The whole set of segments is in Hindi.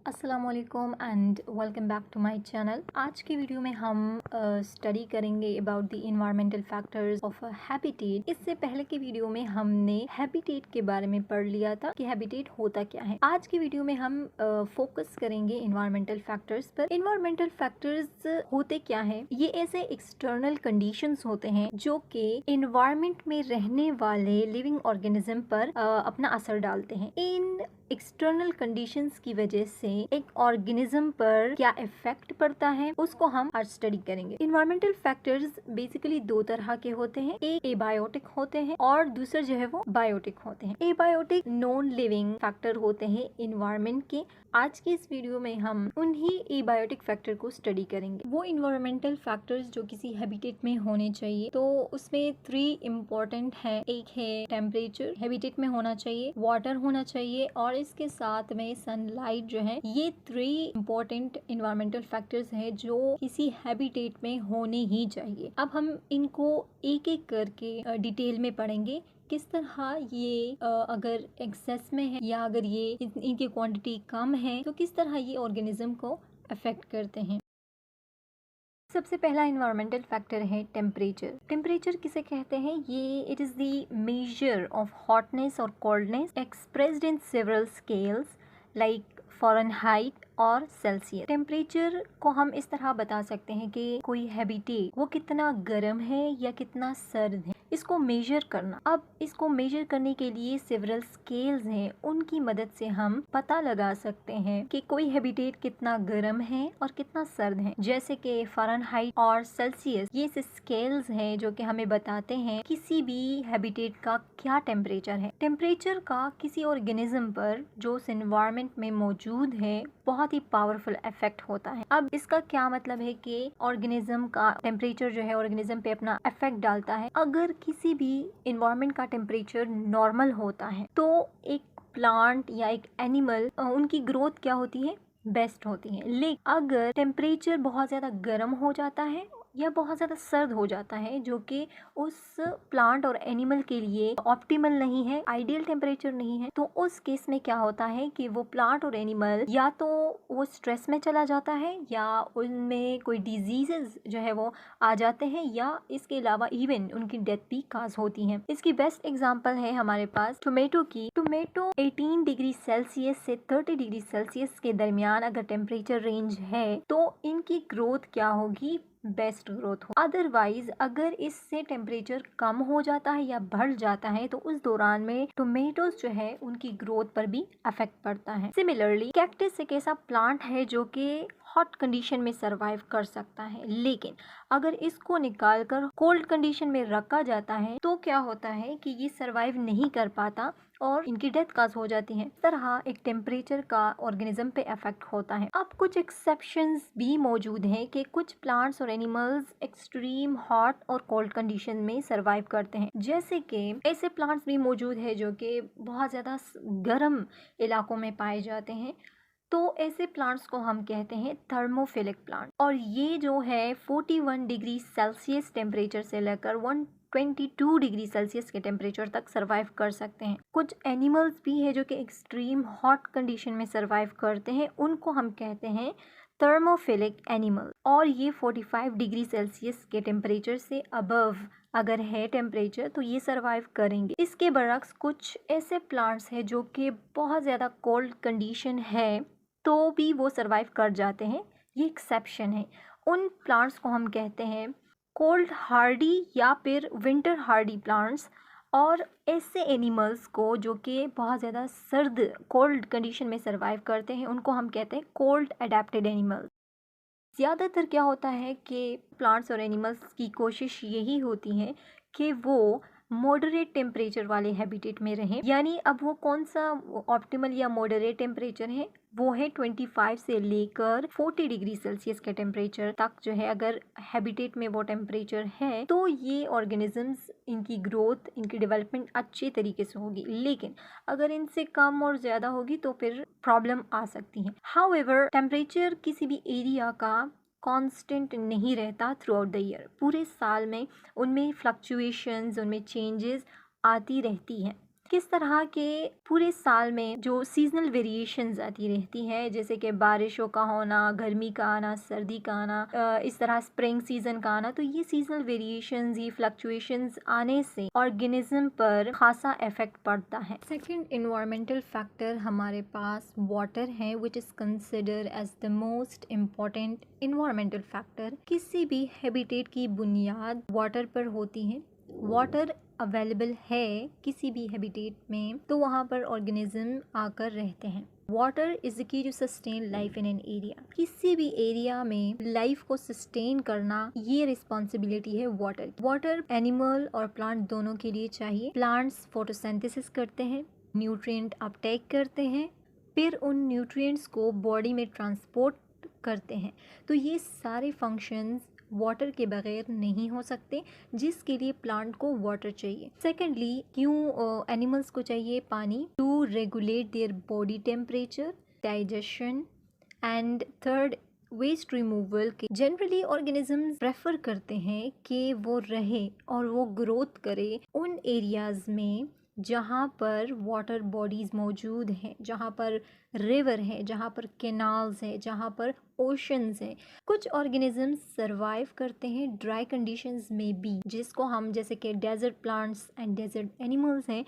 अस्सलामुअलैकुम and welcome back to my channel. आज की वीडियो में हम स्टडी करेंगे about the environmental factors of a habitat. इससे पहले की वीडियो में हमने हैबिटेट के बारे में पढ़ लिया था कि हैबिटेट होता क्या है। आज की वीडियो में हम फोकस करेंगे इन्वायरमेंटल फैक्टर्स पर। इन्वायरमेंटल फैक्टर्स होते क्या है? ये ऐसे एक्सटर्नल कंडीशंस होते हैं जो कि इन्वायरमेंट में रहने वाले लिविंग ऑर्गेनिज्म पर अपना असर डालते हैं। इन एक्सटर्नल कंडीशंस की वजह से एक ऑर्गेनिज्म पर क्या इफेक्ट पड़ता है उसको हम आज स्टडी करेंगे। इन्वायरमेंटल फैक्टर्स बेसिकली दो तरह के होते हैं, एक एबायोटिक होते हैं और दूसरे जो है वो बायोटिक होते हैं। एबायोटिक नॉन लिविंग फैक्टर होते हैं इन्वायरमेंट के। आज की इस वीडियो में हम उन्हीं एबायोटिक फैक्टर को स्टडी करेंगे। वो इन्वायरमेंटल फैक्टर्स जो किसी हैबिटेट में होने चाहिए, तो उसमें 3 इम्पोर्टेंट है। एक है टेम्परेचर, हैबिटेट में होना चाहिए, वाटर होना चाहिए और इसके साथ में सनलाइट जो है। ये 3 इम्पोर्टेंट इन्वायरमेंटल फैक्टर्स है जो किसी हैबिटेट में होने ही चाहिए। अब हम इनको एक एक करके डिटेल में पढ़ेंगे किस तरह ये अगर एक्सेस में है या अगर ये इनकी क्वांटिटी कम है तो किस तरह ये ऑर्गेनिज्म को अफेक्ट करते हैं। सबसे पहला इन्वायरमेंटल फैक्टर है टेम्परेचर। टेम्परेचर किसे कहते हैं? ये it is the measure of hotness और coldness expressed in several scales like Fahrenheit और सेल्सियस। टेम्परेचर को हम इस तरह बता सकते हैं कि कोई हैबिटेट वो कितना गर्म है या कितना सर्द है, इसको मेजर करना। अब इसको मेजर करने के लिए सेवरल स्केल्स हैं, उनकी मदद से हम पता लगा सकते हैं कि कोई हैबिटेट कितना गर्म है और कितना सर्द है। जैसे कि फ़ारेनहाइट और सेल्सियस, ये स्केल्स हैं जो कि हमें बताते हैं किसी भी हैबिटेट का क्या टेम्परेचर है। टेम्परेचर का किसी ऑर्गेनिज्म पर जो उस एनवायरनमेंट में मौजूद है बहुत ही पावरफुल इफेक्ट होता है। अब इसका क्या मतलब है कि ऑर्गेनिज्म का टेम्परेचर जो है ऑर्गेनिज्म पे अपना इफेक्ट डालता है। अगर किसी भी एनवायरनमेंट का टेम्परेचर नॉर्मल होता है तो एक प्लांट या एक एनिमल उनकी ग्रोथ क्या होती है? बेस्ट होती है। लेकिन अगर टेम्परेचर बहुत ज़्यादा गर्म हो जाता है या बहुत ज़्यादा सर्द हो जाता है जो कि उस प्लांट और एनिमल के लिए ऑप्टिमल नहीं है, आइडियल टेम्परेचर नहीं है, तो उस केस में क्या होता है कि वो प्लांट और एनिमल या तो वो स्ट्रेस में चला जाता है या उनमें कोई डिजीजेस जो है वो आ जाते हैं या इसके अलावा इवन उनकी डेथ भी काज होती है। इसकी बेस्ट एग्जांपल है हमारे पास टोमेटो की। टोमेटो 18 डिग्री सेल्सियस से 30 डिग्री सेल्सियस के दरमियान अगर टेम्परेचर रेंज है तो इनकी ग्रोथ क्या होगी? बेस्ट ग्रोथ हो। अदरवाइज अगर इससे टेम्परेचर कम हो जाता है या बढ़ जाता है तो उस दौरान में टोमेटोज जो है उनकी ग्रोथ पर भी अफेक्ट पड़ता है। सिमिलरली कैक्टस एक ऐसा प्लांट है जो कि हॉट कंडीशन में सरवाइव कर सकता है, लेकिन अगर इसको निकालकर कोल्ड कंडीशन में रखा जाता है तो क्या होता है कि ये सरवाइव नहीं कर पाता और इनकी डेथ काज हो जाती है। इस तरह एक टेम्परेचर का ऑर्गेनिज्म पे इफेक्ट होता है। अब कुछ एक्सेप्शंस भी मौजूद हैं कि कुछ प्लांट्स और एनिमल्स एक्सट्रीम हॉट और कोल्ड कंडीशन में सरवाइव करते हैं। जैसे कि ऐसे प्लांट्स भी मौजूद है जो कि बहुत ज़्यादा गर्म इलाकों में पाए जाते हैं, तो ऐसे प्लांट्स को हम कहते हैं थर्मोफिलिक प्लांट। और ये जो है 41 डिग्री सेल्सियस टेम्परेचर से लेकर 122 डिग्री सेल्सियस के टेम्परेचर तक सरवाइव कर सकते हैं। कुछ एनिमल्स भी है जो कि एक्सट्रीम हॉट कंडीशन में सरवाइव करते हैं, उनको हम कहते हैं थर्मोफिलिक एनिमल। और ये 45 डिग्री सेल्सियस के टेम्परेचर से अबव अगर है टेम्परेचर तो ये सरवाइव करेंगे। इसके बरक्स कुछ ऐसे प्लांट्स हैं जो कि बहुत ज़्यादा कोल्ड कंडीशन है तो भी वो सरवाइव कर जाते हैं, ये एक्सेप्शन है। उन प्लांट्स को हम कहते हैं कोल्ड हार्डी या फिर विंटर हार्डी प्लांट्स। और ऐसे एनिमल्स को जो कि बहुत ज़्यादा सर्द कोल्ड कंडीशन में सरवाइव करते हैं उनको हम कहते हैं कोल्ड अडेप्टेड एनिमल्स। ज़्यादातर क्या होता है कि प्लांट्स और एनिमल्स की कोशिश यही होती है कि वो मॉडरेट टेम्परेचर वाले हैबिटेट में रहें। यानी अब वो कौन सा ऑप्टिमल या मॉडरेट टेम्परेचर है? वो है 25 से लेकर 40 डिग्री सेल्सियस के टेम्परेचर तक जो है। अगर हैबिटेट में वो टेम्परेचर है तो ये ऑर्गेनिजम्स इनकी ग्रोथ, इनकी डेवलपमेंट अच्छे तरीके से होगी। लेकिन अगर इनसे कम और ज़्यादा होगी तो फिर प्रॉब्लम आ सकती है। हाउएवर टेम्परेचर किसी भी एरिया का कांस्टेंट नहीं रहता थ्रू आउट द ईयर। पूरे साल में उनमें फ्लक्चुएशंस, उनमें चेंजेस आती रहती हैं। किस तरह के पूरे साल में जो सीजनल वेरिएशंस आती रहती हैं, जैसे कि बारिशों का होना, गर्मी का आना, सर्दी का आना, इस तरह स्प्रिंग सीजन का आना, तो ये सीजनल वेरिएशंस, ये फ्लक्चुएशंस आने से ऑर्गेनिज्म पर खासा इफेक्ट पड़ता है। सेकंड इन्वायरमेंटल फैक्टर हमारे पास वाटर है, which is consider as the most important environmental factor. किसी भी हैबिटेट की बुनियाद वाटर पर होती है। वाटर अवेलेबल है किसी भी हैबिटेट में तो वहाँ पर ऑर्गेनिज्म आकर रहते हैं। Water is the key to sustain life in an area. किसी भी एरिया में लाइफ को सस्टेन करना, ये रिस्पॉन्सिबिलिटी है वाटर की। वाटर एनिमल और प्लांट दोनों के लिए चाहिए। प्लांट्स फोटोसिंथेसिस करते हैं, न्यूट्रिएंट अपटेक करते हैं, फिर उन न्यूट्रिएंट्स को बॉडी में ट्रांसपोर्ट करते हैं। तो ये सारे फंक्शंस वाटर के बगैर नहीं हो सकते, जिसके लिए प्लांट को वाटर चाहिए। सेकेंडली, क्यों एनिमल्स को चाहिए पानी? To regulate their body temperature, digestion and third waste removal के। जनरली ऑर्गेनिजम्स प्रेफर करते हैं कि वो रहे और वो ग्रोथ करे उन एरियाज में जहाँ पर वाटर बॉडीज़ मौजूद हैं, जहाँ पर रिवर है, जहाँ पर कैनाल्स है, जहाँ पर ओशंस हैं। कुछ ऑर्गेनिजम्स सरवाइव करते हैं ड्राई कंडीशंस में भी, जिसको हम, जैसे कि desert plants and desert animals हैं,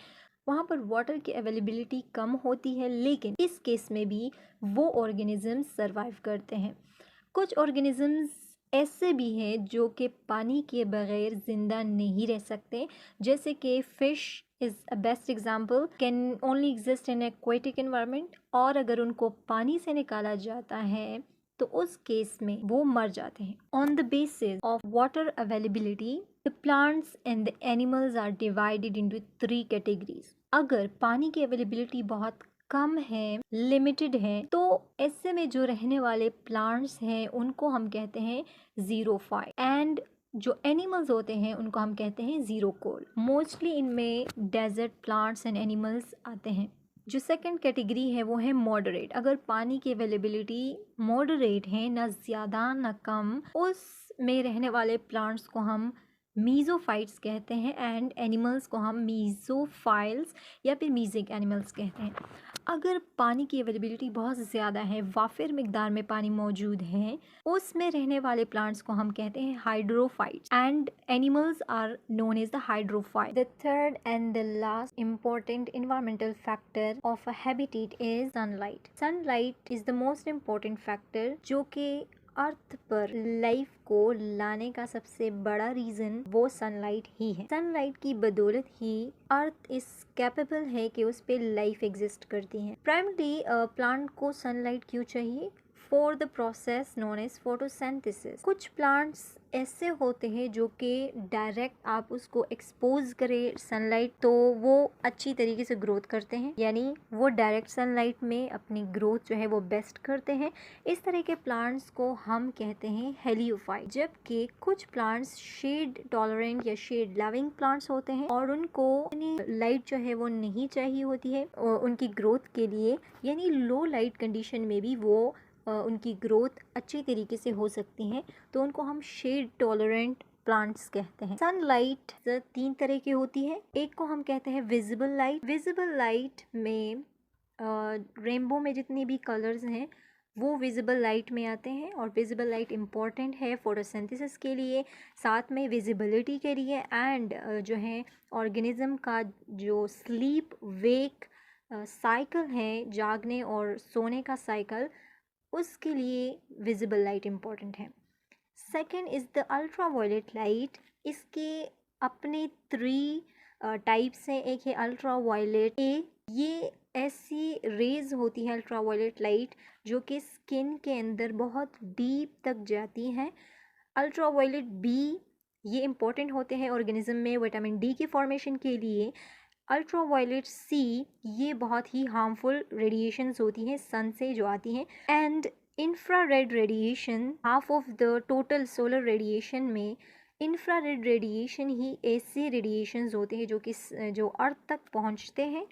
वहाँ पर वाटर की अवेलेबिलिटी कम होती है, लेकिन इस केस में भी वो ऑर्गेनिजम्स सरवाइव करते हैं। कुछ ऑर्गेनिजम्स ऐसे भी हैं जो कि पानी के बगैर ज़िंदा नहीं रह सकते, जैसे कि fish is a best example, can only exist in aquatic environment, और अगर उनको पानी से निकाला जाता है तो उस केस में वो मर जाते हैं। On the basis of water availability, the plants and the animals are divided into 3 categories. अगर पानी की अवेलेबिलिटी बहुत कम है, लिमिटेड है, तो ऐसे में जो रहने वाले प्लांट्स हैं उनको हम कहते हैं ज़ीरोफाइट, एंड जो एनिमल्स होते हैं उनको हम कहते हैं ज़ीरोकोल। मोस्टली इनमें डेजर्ट प्लांट्स एंड एनिमल्स आते हैं। जो सेकंड कैटेगरी है वो है मॉडरेट। अगर पानी की अवेलेबिलिटी मॉडरेट है, ना ज़्यादा ना कम, उसमें रहने वाले प्लांट्स को हम मीज़ोफाइट्स कहते हैं एंड एनिमल्स को हम मीज़ोफाइल्स या फिर मीज़िक एनिमल्स कहते हैं। अगर पानी की अवेलेबिलिटी बहुत ज़्यादा है, वाफिर मिकदार में पानी मौजूद है, उसमें रहने वाले प्लांट्स को हम कहते हैं hydrophytes and animals are known as the hydrophyte. The third and the last important environmental factor of a habitat is sunlight. Sunlight is the most important factor जो कि अर्थ पर लाइफ को लाने का सबसे बड़ा रीजन वो सनलाइट ही है। सनलाइट की बदौलत ही अर्थ इस कैपेबल है कि उस पे लाइफ एग्जिस्ट करती है। प्राइमरी प्लांट को सनलाइट क्यों चाहिए? For the process known as photosynthesis. कुछ प्लांट्स ऐसे होते हैं जो कि डायरेक्ट आप उसको एक्सपोज करें सनलाइट तो वो अच्छी तरीके से ग्रोथ करते हैं, यानी वो डायरेक्ट सनलाइट में अपनी ग्रोथ जो है वो बेस्ट करते हैं। इस तरह के प्लांट्स को हम कहते हैं हेलियोफाइट। जबकि कुछ प्लांट्स शेड टॉलरेंट या शेड लविंग प्लांट्स होते हैं और उनको लाइट जो है वो नहीं चाहिए होती है उनकी ग्रोथ के लिए, यानी लो लाइट कंडीशन में भी वो उनकी ग्रोथ अच्छी तरीके से हो सकती है, तो उनको हम शेड टॉलरेंट प्लांट्स कहते हैं। सनलाइट 3 तरह की होती है। एक को हम कहते हैं विजिबल लाइट। विजिबल लाइट में रेनबो में जितनी भी कलर्स हैं वो विजिबल लाइट में आते हैं, और विजिबल लाइट इम्पॉर्टेंट है फोटोसिंथेसिस के लिए, साथ में विजिबिलिटी के लिए, एंड जो है ऑर्गेनिज्म का जो स्लीप वेक साइकिल है, जागने और सोने का साइकिल, उसके लिए विजिबल लाइट इम्पॉर्टेंट है। Second is the ultraviolet light. इसके अपने 3 टाइप्स हैं। एक है अल्ट्रा वायलेट ए। ये ऐसी रेज होती है अल्ट्रा वायलेट लाइट जो कि स्किन के अंदर बहुत डीप तक जाती हैं। अल्ट्रा वायलेट बी, ये इम्पॉर्टेंट होते हैं ऑर्गेनिज्म में विटामिन डी के फॉर्मेशन के लिए। अल्ट्रा वायलेट सी, ये बहुत ही हार्मफुल रेडिएशंस होती हैं सन से जो आती हैं। And infrared radiation, half of the total solar radiation में इंफ्रारेड रेडिएशन ही ऐसे रेडिएशंस होते हैं जो अर्थ तक पहुंचते हैं,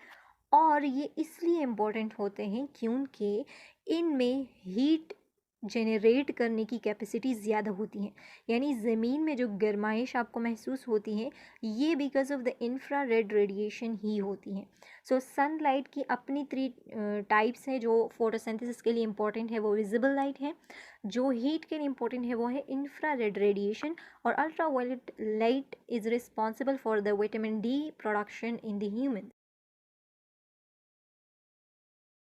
और ये इसलिए इम्पोर्टेंट होते हैं क्योंकि इनमें हीट जनरेट करने की कैपेसिटी ज़्यादा होती है। यानी ज़मीन में जो गर्माइश आपको महसूस होती है ये because of the infrared radiation ही होती है। सो सनलाइट की अपनी 3 टाइप्स हैं जो फोटोसिंथेसिस के लिए इंपॉर्टेंट है, वो विजिबल लाइट है। जो हीट के लिए इंपॉर्टेंट है वो है इंफ्रारेड रेडिएशन, और ultraviolet light is responsible for the vitamin D production in the human.